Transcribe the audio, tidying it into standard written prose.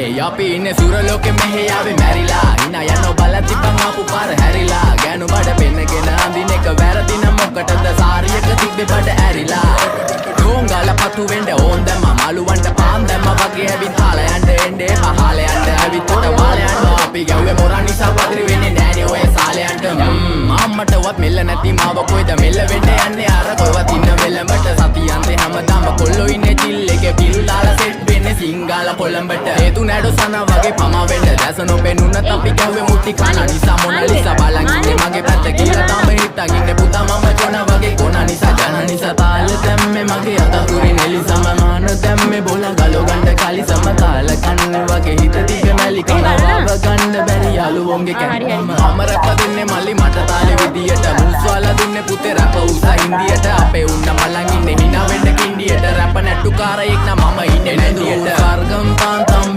අපි ඉන්නේ සුරලෝකෙ මෙහෙ ආවේ මැරිලා හිනා යනවා බලති බං ආපු පාර හැරිලා ගෑනු බඩ පෙන්නගෙන අඳින එක වැරදි නම් මොකටද සාරියක තිබ්බේ බඩ ඇරිලා ඩෝංගල පතු වෙන්න ඕන් දැම්ම මාළුවන්ට පාන් දැම්ම වගේ ඇවිත් හාල යන්න එන්නේ පහල යන්න ඇවිත් උඩ වාල යනවා අපි ගැව්වේ මොරා නිසා පදිරි වෙන්නේ නෑනේ ඔය සාලයන්ට අම්මටවත් මෙල්ල නැති මාව කොයිද මෙල්ල වෙන්න යන්නේ අර කොයිවත් ඉන්න වෙලමට සතියන්තේ හැමදාම කොල්ලෝ ඉන්නේ චිල් එකේ පිළු දාලා සෙට් වෙන්නේ සිංගාල කොළඹට හේතු නැඩෝ සන වගේ පමා වෙන්න දැස නොපෙනුනත් අපි ගැව්වේ මුටි කන නිසා මොනලිසා බලන් ඉන්නේ මගේ පැත්ත කියලා තම හිටන් ඉන්නේ පුතා මම කොන වගේ කොන නිසා ජන නිසා තාල දැම්මේ මගේ අතතුරින් එලිසම මාන දැම්මේ බොල ගලෝ ගන්න කලි සම තාල කන්න වගේ හිත දිග මැලි කනවාව ගන්න බැරි යාළුවෝන්ගේ කැම්ම මම රැප දෙන්නේ මල්ලි මට තාලේ විදියට මුස්වාලා දුන්නේ පුතේ රැප උසා ඉන්දියට අපේ උන්න මලන් ඉන්නේ හිනා වෙන්න කින්ඩියට රැප නැට්ටුකාරයෙක් නම් මම ඉන්නේ නැදියට සර්ගම් පාන්තම්